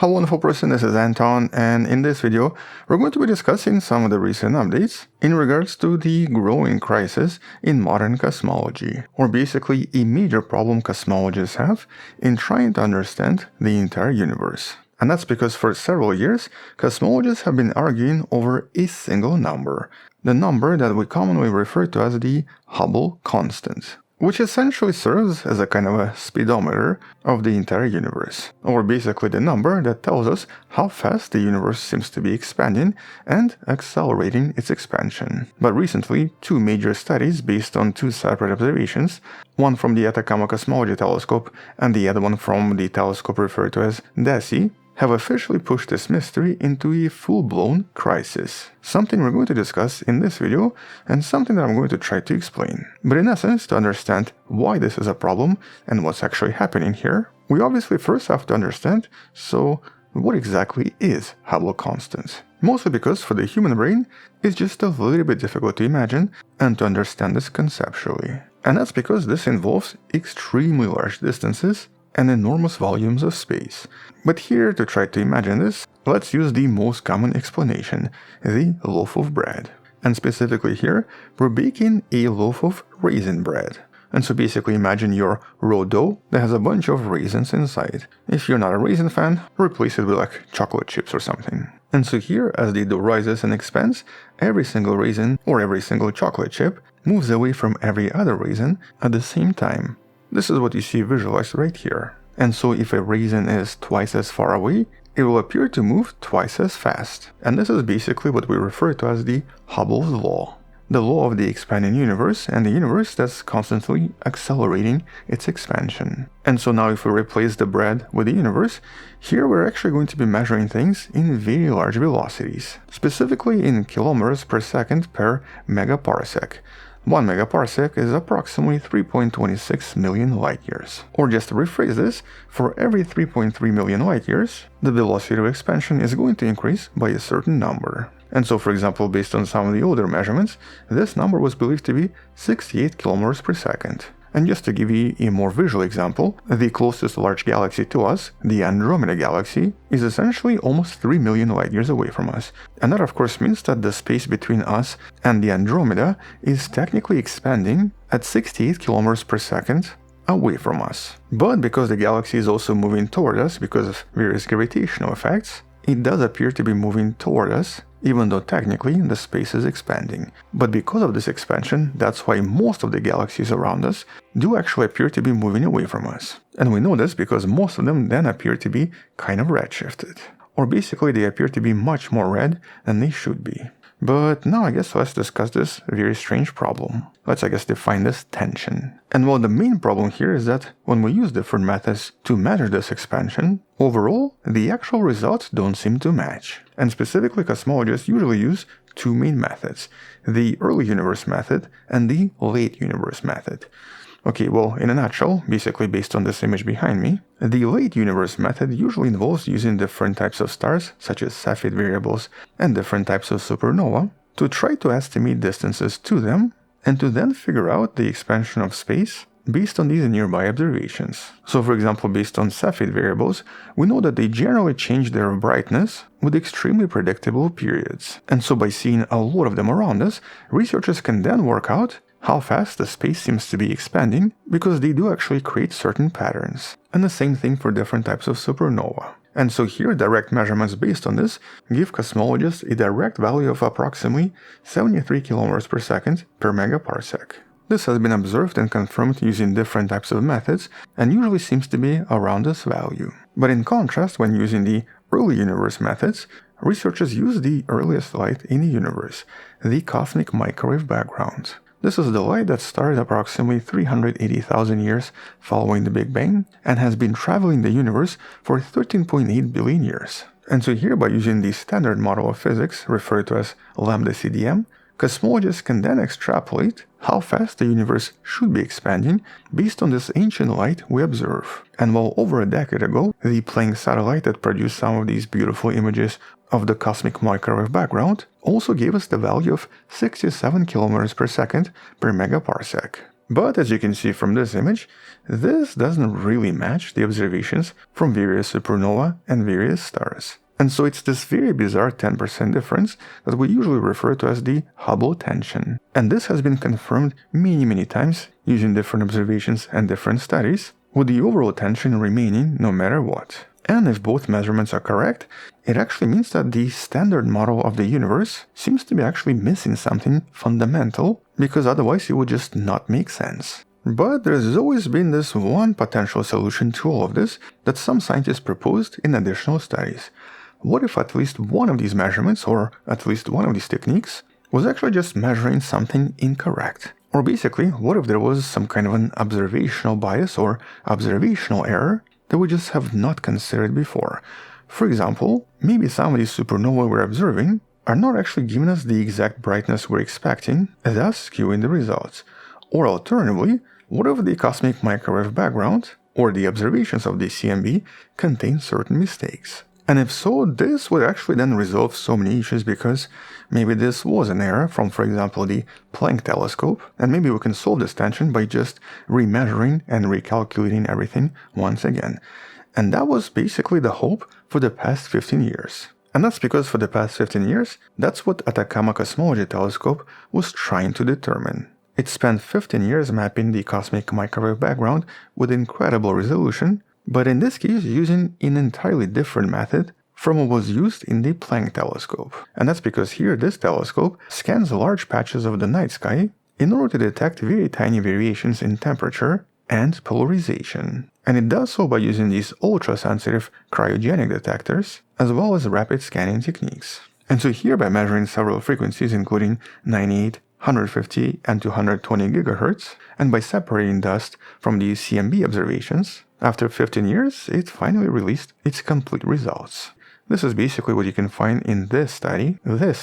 Hello wonderful person, this is Anton, and in this video we're going to be discussing some of the recent updates in regards to the growing crisis in modern cosmology, or basically a major problem cosmologists have in trying to understand the entire universe. And that's because for several years, cosmologists have been arguing over a single number, the number that we commonly refer to as the Hubble constant, which essentially serves as a kind of a speedometer of the entire universe, or basically the number that tells us how fast the universe seems to be expanding and accelerating its expansion. But recently, two major studies based on two separate observations, one from the Atacama Cosmology Telescope and the other one from the telescope referred to as DESI, have officially pushed this mystery into a full-blown crisis. Something we're going to discuss in this video and something that I'm going to try to explain. But in essence, to understand why this is a problem and what's actually happening here, we obviously first have to understand, so what exactly is Hubble constant? Mostly because for the human brain, it's just a little bit difficult to imagine and to understand this conceptually. And that's because this involves extremely large distances and enormous volumes of space. But here, to try to imagine this, let's use the most common explanation, the loaf of bread. And specifically here, we're baking a loaf of raisin bread. And so basically imagine your raw dough that has a bunch of raisins inside. If you're not a raisin fan, replace it with like chocolate chips or something. And so here, as the dough rises and expands, every single raisin or every single chocolate chip moves away from every other raisin at the same time. This is what you see visualized right here. And so if a raisin is twice as far away, it will appear to move twice as fast. And this is basically what we refer to as the Hubble's law. The law of the expanding universe, and the universe that's constantly accelerating its expansion. And so now if we replace the bread with the universe, here we're actually going to be measuring things in very large velocities, specifically in kilometers per second per megaparsec. 1 megaparsec is approximately 3.26 million light-years. Or just to rephrase this, for every 3.3 million light-years, the velocity of expansion is going to increase by a certain number. And so, for example, based on some of the older measurements, this number was believed to be 68 kilometers per second. And just to give you a more visual example, the closest large galaxy to us, the Andromeda galaxy, is essentially almost 3 million light-years away from us. And that of course means that the space between us and the Andromeda is technically expanding at 68 kilometers per second away from us. But because the galaxy is also moving toward us because of various gravitational effects, it does appear to be moving toward us, even though technically the space is expanding. But because of this expansion, that's why most of the galaxies around us do actually appear to be moving away from us. And we know this because most of them then appear to be kind of redshifted. Or basically they appear to be much more red than they should be. But now I guess let's discuss this very strange problem. Let's define this tension. And well, the main problem here is that when we use different methods to measure this expansion, overall, the actual results don't seem to match. And specifically, cosmologists usually use two main methods, the early universe method and the late universe method. Okay, well, in a nutshell, basically based on this image behind me, the late universe method usually involves using different types of stars, such as Cepheid variables, and different types of supernovae, to try to estimate distances to them, and to then figure out the expansion of space based on these nearby observations. So for example, based on Cepheid variables, we know that they generally change their brightness with extremely predictable periods. And so by seeing a lot of them around us, researchers can then work out how fast the space seems to be expanding, because they do actually create certain patterns. And the same thing for different types of supernova. And so here, direct measurements based on this give cosmologists a direct value of approximately 73 kilometers per second per megaparsec. This has been observed and confirmed using different types of methods and usually seems to be around this value. But in contrast, when using the early universe methods, researchers use the earliest light in the universe, the cosmic microwave background. This is the light that started approximately 380,000 years following the Big Bang and has been traveling the universe for 13.8 billion years. And so here, by using the standard model of physics referred to as lambda CDM, cosmologists can then extrapolate how fast the universe should be expanding based on this ancient light we observe. And while over a decade ago, the Planck satellite that produced some of these beautiful images of the cosmic microwave background also gave us the value of 67 kilometers per second per megaparsec. But as you can see from this image, this doesn't really match the observations from various supernova and various stars. And so it's this very bizarre 10% difference that we usually refer to as the Hubble tension. And this has been confirmed many times using different observations and different studies, with the overall tension remaining no matter what. And if both measurements are correct, it actually means that the standard model of the universe seems to be actually missing something fundamental, because otherwise it would just not make sense. But there's always been this one potential solution to all of this that some scientists proposed in additional studies. What if at least one of these measurements, or at least one of these techniques, was actually just measuring something incorrect? Or basically, what if there was some kind of an observational bias or observational error that we just have not considered before? For example, maybe some of these supernovae we're observing are not actually giving us the exact brightness we're expecting, thus skewing the results. Or alternatively, what if the cosmic microwave background, or the observations of the CMB, contain certain mistakes? And if so, this would actually then resolve so many issues, because maybe this was an error from, for example, the Planck telescope, and maybe we can solve this tension by just remeasuring and recalculating everything once again. And that was basically the hope for the past 15 years. And that's because for the past 15 years, that's what Atacama Cosmology Telescope was trying to determine. It spent 15 years mapping the cosmic microwave background with incredible resolution, but in this case using an entirely different method from what was used in the Planck telescope. And that's because here this telescope scans large patches of the night sky in order to detect very tiny variations in temperature and polarization. And it does so by using these ultra-sensitive cryogenic detectors, as well as rapid scanning techniques. And so here, by measuring several frequencies including 98, 150 and 220 GHz, and by separating dust from the CMB observations, after 15 years, it finally released its complete results. This is basically what you can find in this study, and this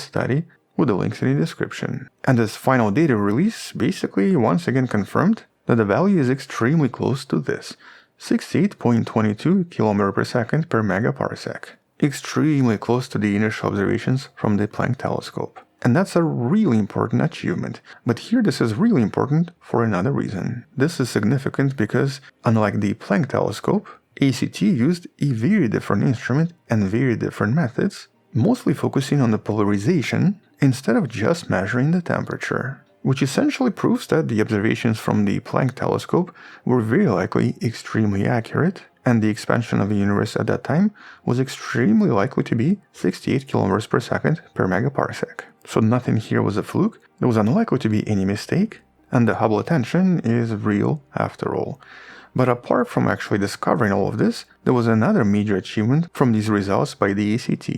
study, with the links in the description. And this final data release basically once again confirmed that the value is extremely close to this, 68.22 km per second per megaparsec. Extremely close to the initial observations from the Planck telescope. And that's a really important achievement. But here this is really important for another reason. This is significant because, unlike the Planck telescope, ACT used a very different instrument and very different methods, mostly focusing on the polarization instead of just measuring the temperature. Which essentially proves that the observations from the Planck telescope were very likely extremely accurate, and the expansion of the universe at that time was extremely likely to be 68 km per second per megaparsec. So nothing here was a fluke, there was unlikely to be any mistake, and the Hubble tension is real after all. But apart from actually discovering all of this, there was another major achievement from these results by the ACT.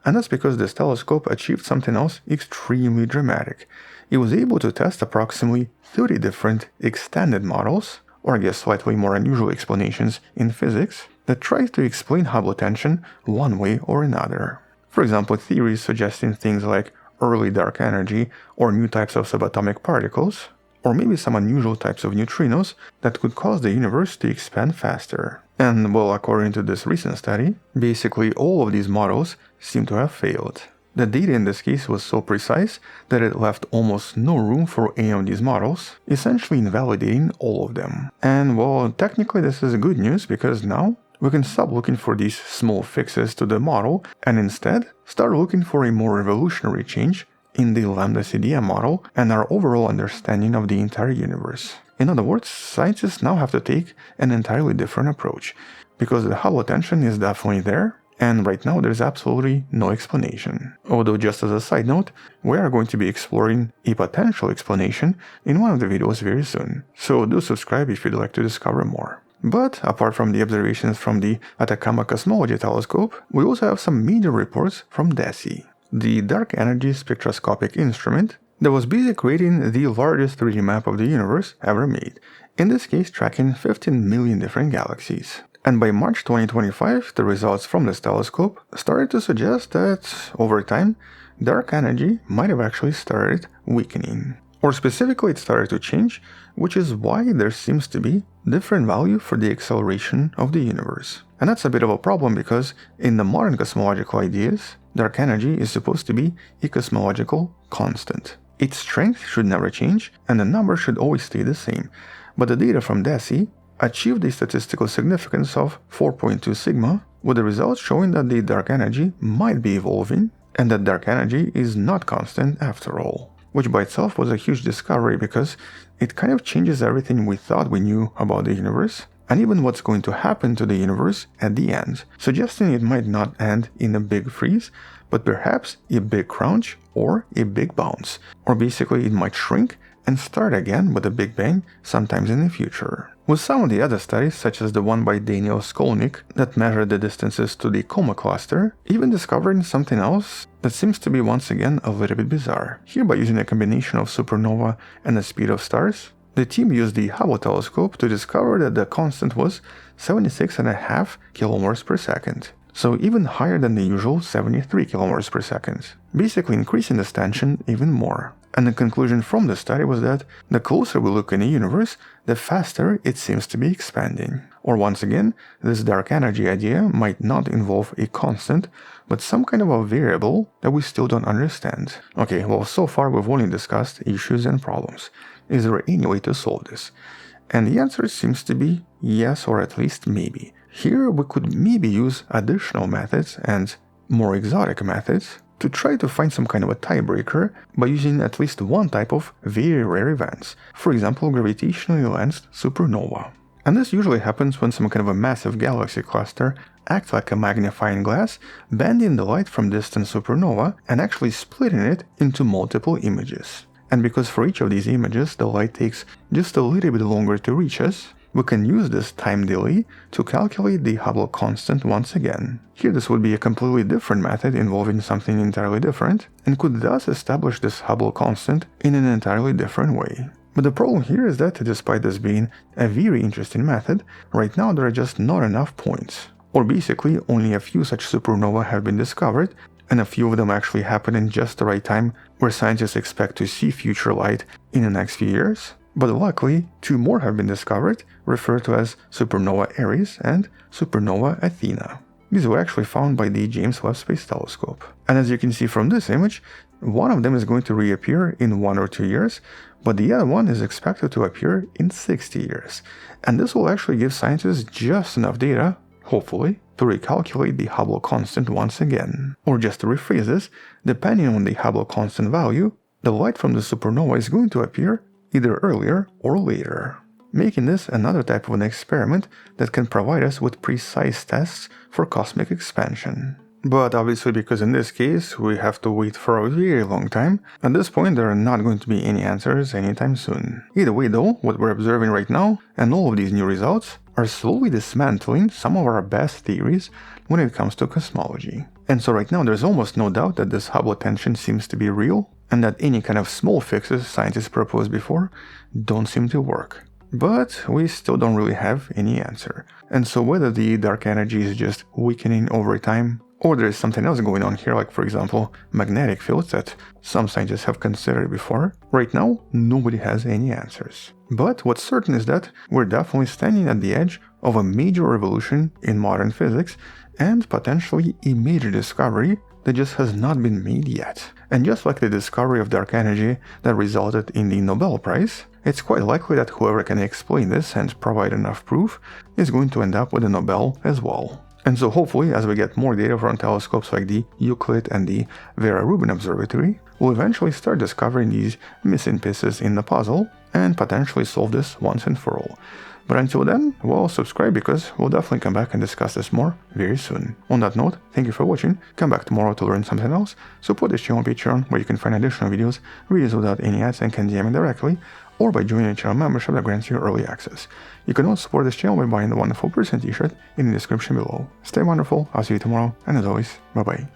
And that's because this telescope achieved something else extremely dramatic. It was able to test approximately 30 different extended models, or I guess slightly more unusual explanations in physics, that tries to explain Hubble tension one way or another. For example, theories suggesting things like early dark energy or new types of subatomic particles, or maybe some unusual types of neutrinos that could cause the universe to expand faster. And well, according to this recent study, basically all of these models seem to have failed. The data in this case was so precise that it left almost no room for any of these models, essentially invalidating all of them. And well, technically this is good news, because now we can stop looking for these small fixes to the model and instead start looking for a more revolutionary change in the lambda CDM model and our overall understanding of the entire universe. In other words, scientists now have to take an entirely different approach, because the Hubble tension is definitely there, and right now there's absolutely no explanation. Although, just as a side note, we are going to be exploring a potential explanation in one of the videos very soon, so do subscribe if you'd like to discover more. But apart from the observations from the Atacama Cosmology Telescope, we also have some major reports from DESI, the Dark Energy Spectroscopic Instrument that was busy creating the largest 3D map of the universe ever made, in this case tracking 15 million different galaxies. And by March 2025, the results from this telescope started to suggest that, over time, dark energy might have actually started weakening. Or specifically, it started to change, which is why there seems to be different value for the acceleration of the universe. And that's a bit of a problem, because in the modern cosmological ideas, dark energy is supposed to be a cosmological constant. its strength should never change and the number should always stay the same. But the data from DESI achieved a statistical significance of 4.2 sigma, with the results showing that the dark energy might be evolving and that dark energy is not constant after all. Which by itself was a huge discovery because it kind of changes everything we thought we knew about the universe, and even what's going to happen to the universe at the end, suggesting it might not end in a big freeze, but perhaps a big crunch or a big bounce, or basically it might shrink and start again with a big bang sometimes in the future. With some of the other studies, such as the one by Daniel Skolnick that measured the distances to the Coma cluster, even discovering something else that seems to be once again a little bit bizarre. Here, by using a combination of supernova and the speed of stars, the team used the Hubble telescope to discover that the constant was 76.5 km per second, so even higher than the usual 73 km per second, basically increasing this tension even more. And the conclusion from the study was that the closer we look in the universe, the faster it seems to be expanding. Or once again, this dark energy idea might not involve a constant, but some kind of a variable that we still don't understand. Okay, well, so far we've only discussed issues and problems. Is there any way to solve this? And the answer seems to be yes, or at least maybe. Here we could maybe use additional methods and more exotic methods to try to find some kind of a tiebreaker by using at least one type of very rare events, for example gravitationally lensed supernova. And this usually happens when some kind of a massive galaxy cluster acts like a magnifying glass, bending the light from distant supernova and actually splitting it into multiple images. And because for each of these images the light takes just a little bit longer to reach us, we can use this time delay to calculate the Hubble constant once again. Here this would be a completely different method involving something entirely different, and could thus establish this Hubble constant in an entirely different way. But the problem here is that despite this being a very interesting method, right now there are just not enough points. Or basically only a few such supernovae have been discovered, and a few of them actually happen in just the right time where scientists expect to see future light in the next few years. But luckily, 2 more have been discovered, referred to as Supernova Aries and Supernova Athena. These were actually found by the James Webb Space Telescope. And as you can see from this image, one of them is going to reappear in 1 or 2 years, but the other one is expected to appear in 60 years. And this will actually give scientists just enough data, hopefully, to recalculate the Hubble constant once again. Or just to rephrase this, depending on the Hubble constant value, the light from the supernova is going to appear either earlier or later, making this another type of an experiment that can provide us with precise tests for cosmic expansion. But obviously, because in this case we have to wait for a very long time, at this point there are not going to be any answers anytime soon. Either way though, what we're observing right now, and all of these new results, are slowly dismantling some of our best theories when it comes to cosmology. And so right now there's almost no doubt that this Hubble tension seems to be real, and that any kind of small fixes scientists proposed before don't seem to work. But we still don't really have any answer. And so whether the dark energy is just weakening over time, or there is something else going on here, like for example magnetic fields that some scientists have considered before, right now nobody has any answers. But what's certain is that we're definitely standing at the edge of a major revolution in modern physics, and potentially a major discovery that just has not been made yet. And just like the discovery of dark energy that resulted in the Nobel Prize, it's quite likely that whoever can explain this and provide enough proof is going to end up with a Nobel as well. And so hopefully, as we get more data from telescopes like the Euclid and the Vera Rubin Observatory, we'll eventually start discovering these missing pieces in the puzzle and potentially solve this once and for all. But until then, well, subscribe because we'll definitely come back and discuss this more very soon. On that note, thank you for watching, come back tomorrow to learn something else, support this channel on Patreon where you can find additional videos, videos without any ads and can DM me directly, or by joining a channel membership that grants you early access. You can also support this channel by buying the Wonderful Person t-shirt in the description below. Stay wonderful, I'll see you tomorrow, and as always, bye bye.